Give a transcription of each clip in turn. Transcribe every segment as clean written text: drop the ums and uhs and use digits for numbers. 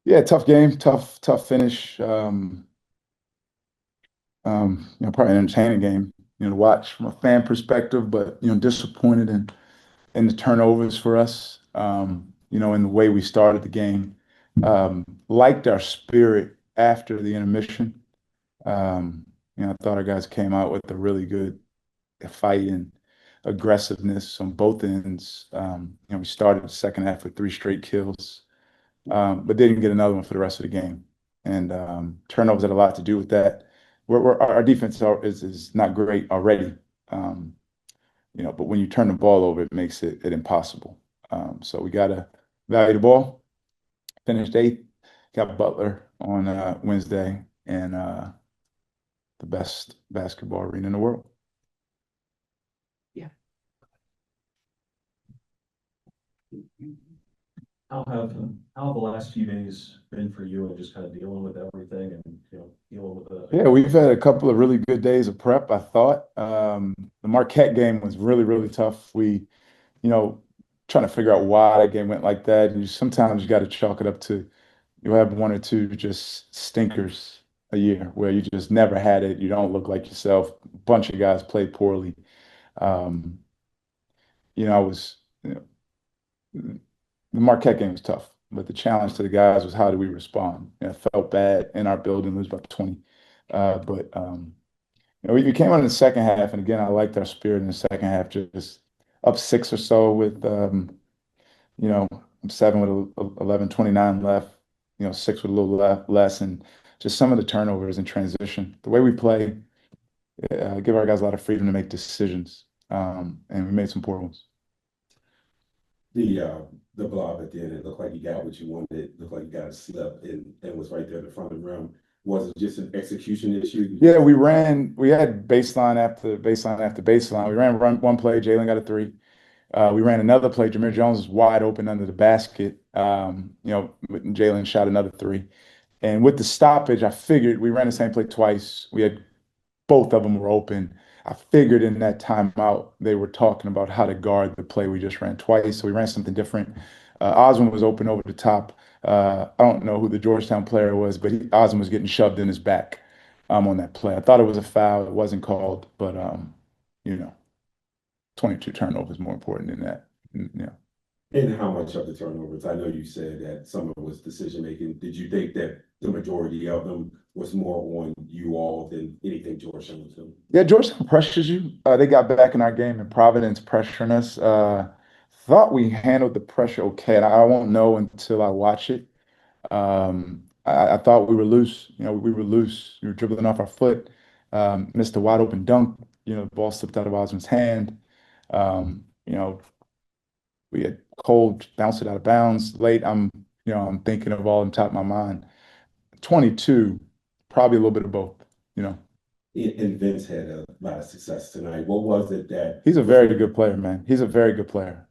Yeah, tough game, tough finish. Probably an entertaining game, to watch from a fan perspective, but disappointed in the turnovers for us. In the way we started the game. Liked our spirit after the intermission. I thought our guys came out with a really good fight and aggressiveness on both ends. We started the second half with three straight kills, but didn't get another one for the rest of the game. And turnovers had a lot to do with that. Our defense is not great already, but when you turn the ball over, it makes it impossible. So we got to value the ball. Finished eighth. Got Butler on Wednesday, and the best basketball arena in the world. Yeah. How have the last few days been for you and just kind of dealing with everything and dealing with the Yeah, we've had a couple of really good days of prep, I thought. The Marquette game was really, really tough. We, you know, trying to figure out why that game went like that. And sometimes you got to chalk it up to you have one or two just stinkers a year where you just never had it. You don't look like yourself. A bunch of guys played poorly. Um, I was, the Marquette game was tough, but the challenge to the guys was how do we respond? It felt bad in our building, lose by 20. But we came out in the second half, and again, I liked our spirit in the second half, just up six or so with, you know, seven with 11, 29 left, six with a little less, and just some of the turnovers in transition. The way we play, give our guys a lot of freedom to make decisions, and we made some poor ones. The blob at the end, it looked like you got what you wanted. It looked like you got a slip and was right there in the front of the rim. Was it just an execution issue? Yeah, we had baseline after baseline after baseline. We ran one play, Jalen got a three. We ran another play, Jameer Jones was wide open under the basket. Jalen shot another three. And with the stoppage, I figured we ran the same play twice. We had both of them were open. I figured in that timeout they were talking about how to guard the play we just ran twice. So we ran something different. Osmond was open over the top. I don't know who the Georgetown player was, but Osmond was getting shoved in his back on that play. I thought it was a foul. It wasn't called, but you know, 22 turnovers more important than that. Yeah. And how much of the turnovers? I know you said that some of it was decision making. Did you think that the majority of them was more on you all than anything Georgetown was doing? Yeah, Georgetown pressures you. They got back in our game in Providence pressuring us. Thought we handled the pressure okay, and I won't know until I watch it. I thought we were loose. We were loose. We were dribbling off our foot. Missed a wide open dunk. The ball slipped out of Osmond's hand. Um, you know, we had Cole bounced it out of bounds late. I'm thinking of all on top of my mind. 22, probably a little bit of both. You know, And Vince had a lot of success tonight. What was it that he's a very good player, man. He's a very good player.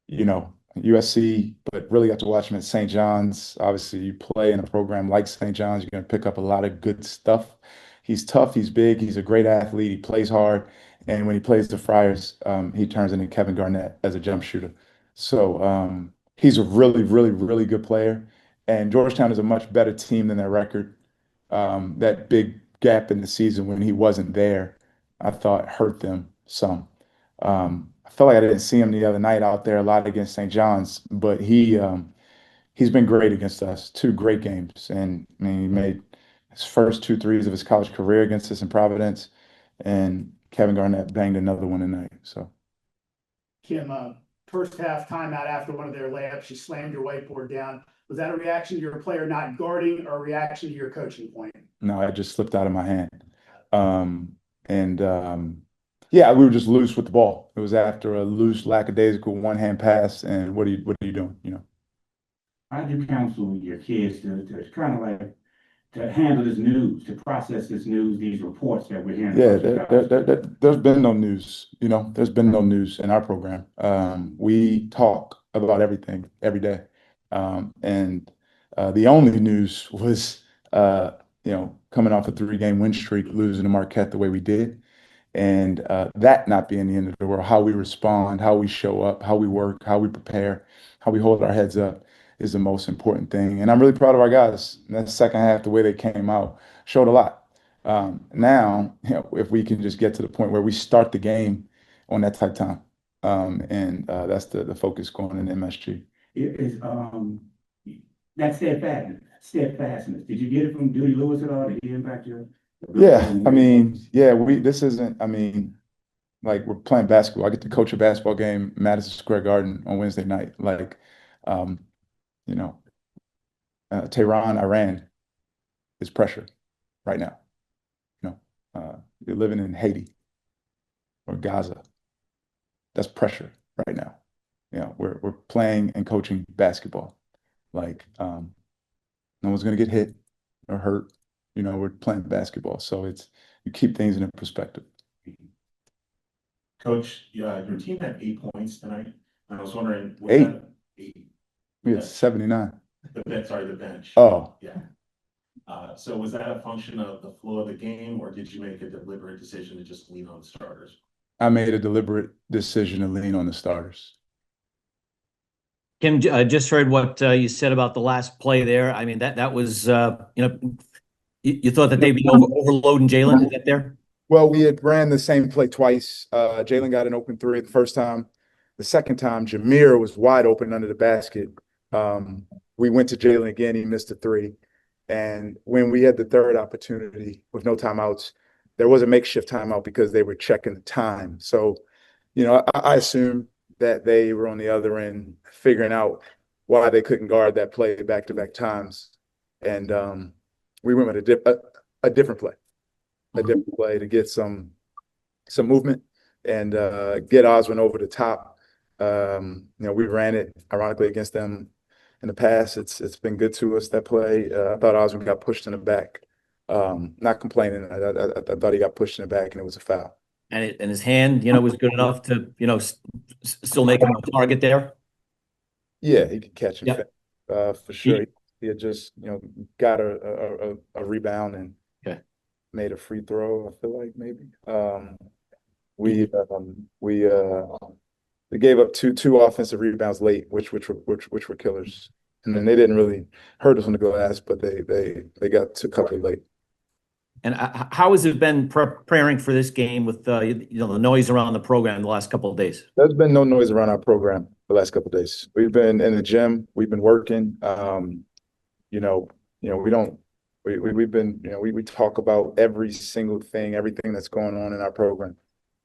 USC, but really got to watch him at St. John's. Obviously, you play in a program like St. John's, you're going to pick up a lot of good stuff. He's tough, he's big, he's a great athlete, he plays hard. And when he plays the Friars, he turns into Kevin Garnett as a jump shooter. So he's a really, really, really good player. And Georgetown is a much better team than their record. That big gap in the season when he wasn't there, I thought hurt them some. I felt like I didn't see him the other night out there a lot against St. John's, but he's been great against us. Two great games, and I mean he made his first two threes of his college career against us in Providence, and Kevin Garnett banged another one tonight. So Kim, first half timeout after one of their layups, she slammed your whiteboard down. Was that a reaction to your player not guarding or a reaction to your coaching point? no, it just slipped out of my hand. And yeah, we were just loose with the ball. It was after a loose, lackadaisical one-hand pass, and what are you doing? How do you counsel your kids to kind of like to handle this news, to process this news, these reports that we're hearing? Yeah, there's been no news. There's been no news in our program. We talk about everything every day, and the only news was coming off a three-game win streak, losing to Marquette the way we did. And that not being the end of the world, how we respond, how we show up, how we work, how we prepare, how we hold our heads up. is the most important thing. And I'm really proud of our guys. And that second half, the way they came out, showed a lot. Now, if we can just get to the point where we start the game on that tight time, and that's the focus going in MSG. It is, that steadfastness. Did you get it from Dewey Lewis at all? Did he impact your? Yeah, I mean, yeah, this isn't, I mean, like we're playing basketball. I get to coach a basketball game, Madison Square Garden on Wednesday night. Like, um, you know, Tehran, Iran is pressure right now. You know, you're living in Haiti or Gaza. That's pressure right now. We're playing and coaching basketball. Like, no one's gonna get hit or hurt. We're playing basketball, so you keep things in perspective. Coach, your team had 8 points tonight. I was wondering, was Eight? that eight? We had 79. The bench. Oh, Yeah. So was that a function of the flow of the game, or did you make a deliberate decision to just lean on starters? I made a deliberate decision to lean on the starters. Kim, just heard what you said about the last play there. I mean, that was, you thought that they'd be overloading Jalen. Is that there? Well, we had ran the same play twice. Jalen got an open three the first time. The second time, Jameer was wide open under the basket. We went to Jalen again. He missed a three. And when we had the third opportunity with no timeouts, there was a makeshift timeout because they were checking the time. So, I assume that they were on the other end figuring out why they couldn't guard that play back-to-back times. And we went with a different play. A different play to get some movement and get Oswin over the top. We ran it ironically against them in the past. It's been good to us, that play. I thought Oswin got pushed in the back. Not complaining. I thought he got pushed in the back and it was a foul. And his hand, was good enough to, still make him a target there. Yeah, he could catch him. Yep. For sure. He had just, got a rebound and made a free throw, I feel like maybe. They gave up two offensive rebounds late, which were killers. And then they didn't really hurt us on the glass, but they got a couple late. And how has it been preparing for this game with the noise around the program the last couple of days? There's been no noise around our program the last couple of days. We've been in the gym. We've been working. We talk about every single thing, everything that's going on in our program,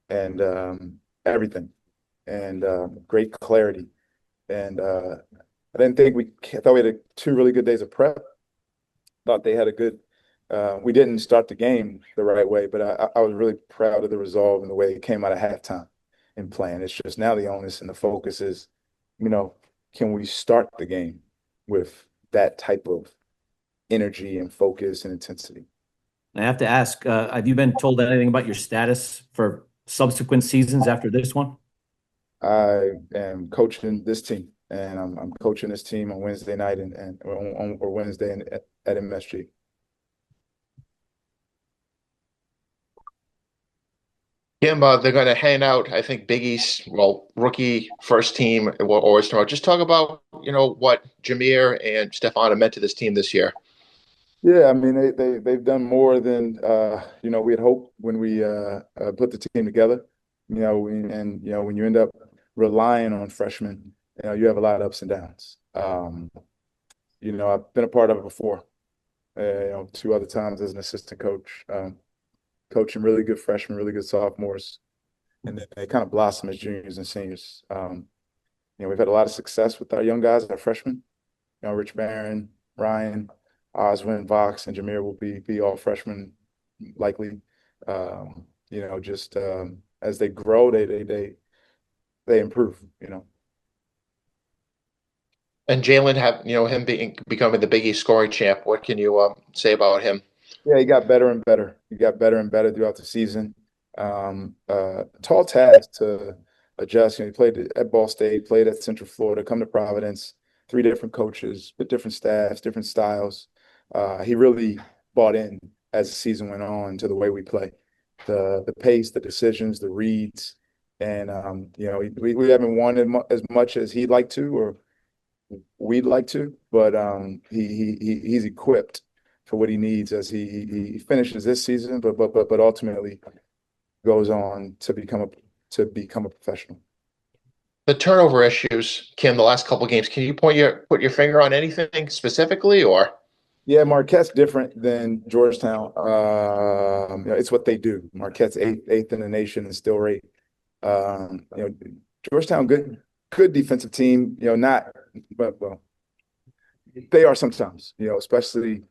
and everything, and great clarity. And I thought we had 2 really good days of prep. Thought they had a good. We didn't start the game the right way, but I was really proud of the resolve and the way it came out of halftime and playing. It's just now the onus and the focus is, can we start the game with that type of energy and focus and intensity? I have to ask, have you been told anything about your status for subsequent seasons after this one? I am coaching this team, and I'm coaching this team on Wednesday night or Wednesday at MSG. Kim, they're going to hand out, I think, Big East, rookie first team awards tomorrow. Just talk about, what Jameer and Stefan have meant to this team this year. Yeah, I mean, they've done more than, we had hoped when we put the team together. When you end up relying on freshmen, you have a lot of ups and downs. I've been a part of it before, 2 other times as an assistant coach. Coaching really good freshmen, really good sophomores, and then they kind of blossom as juniors and seniors. We've had a lot of success with our young guys, our freshmen. Rich Barron, Ryan, Oswin, Vox, and Jameer will be all freshmen likely. As they grow, they improve. And Jalen him becoming the Big East scoring champ. What can you say about him? Yeah, he got better and better. He got better and better throughout the season. Tall task to adjust. He played at Ball State, played at Central Florida, come to Providence, 3 different coaches with different staffs, different styles. He really bought in as the season went on to the way we play, the pace, the decisions, the reads, and we haven't won as much as he'd like to, or we'd like to, but he's equipped for what he needs as he finishes this season, but ultimately goes on to become a professional. The turnover issues, Kim, the last couple games, can you put your finger on anything specifically, or? Yeah, Marquette's different than Georgetown. It's what they do. Marquette's eighth in the nation in steal rate. Georgetown, good defensive team. Not, but well, they are sometimes. Especially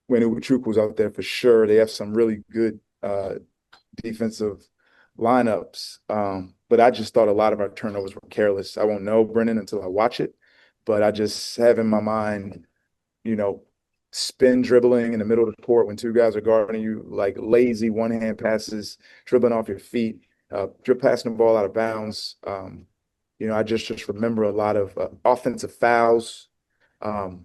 when Uwachukwu was out there for sure. They have some really good defensive lineups. But I just thought a lot of our turnovers were careless. I won't know, Brennan, until I watch it. But I just have in my mind, spin dribbling in the middle of the court when two guys are guarding you, like lazy one-hand passes, dribbling off your feet, passing the ball out of bounds. I just remember a lot of offensive fouls, on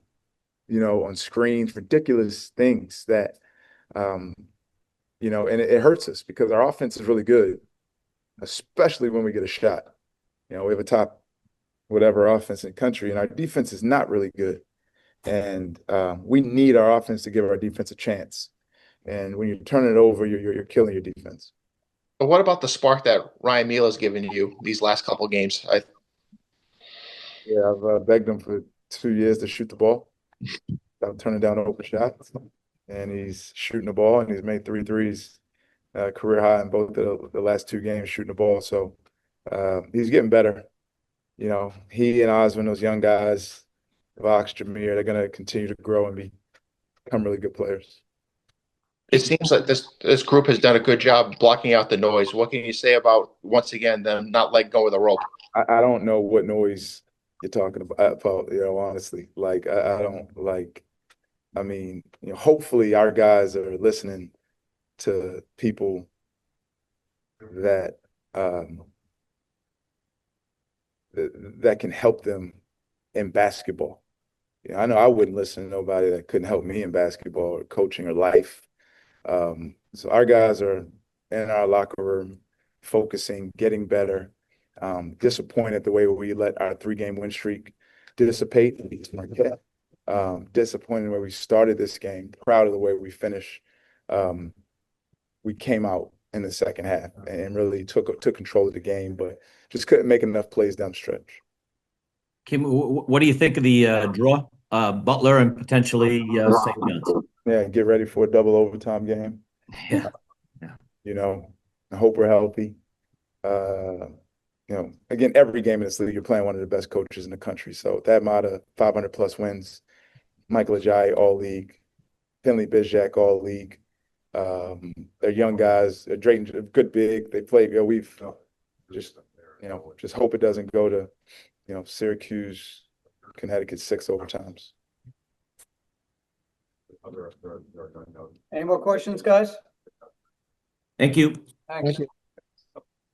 screens, ridiculous things that, and it hurts us because our offense is really good, especially when we get a shot. We have a top whatever offense in the country, and our defense is not really good. And we need our offense to give our defense a chance. And when you turn it over, you're killing your defense. But what about the spark that Ryan Meal has given you these last couple of games? I've begged him for 2 years to shoot the ball. I'm turning down open shots, and he's shooting the ball, and he's made 3 threes, career high in both the last 2 games shooting the ball. So he's getting better. He and Osmond, those young guys, Vox, Jameer, they're going to continue to grow and become really good players. It seems like this group has done a good job blocking out the noise. What can you say about, once again, them not letting go of the rope? I don't know what noise you're talking about, honestly. Like, I don't like, hopefully our guys are listening to people that that can help them in basketball. I know I wouldn't listen to nobody that couldn't help me in basketball or coaching or life. So our guys are in our locker room, focusing, getting better. Disappointed the way we let our 3-game win streak dissipate. Disappointed the way we started this game. Proud of the way we finished. We came out in the second half and really took control of the game, but just couldn't make enough plays down the stretch. Kim, what do you think of the draw? Butler and potentially St. John's. Yeah, get ready for a double overtime game. Yeah. I hope we're healthy. Again, every game in this league, you're playing one of the best coaches in the country. So that amount of 500+ wins, Michael Ajayi, all league, Finley Bizjack, all league. They're young guys. They're Drayton, good big. They play. We've just hope it doesn't go to Syracuse, Connecticut 6 overtimes. Any more questions, guys? Thank you. Thanks. Thank you.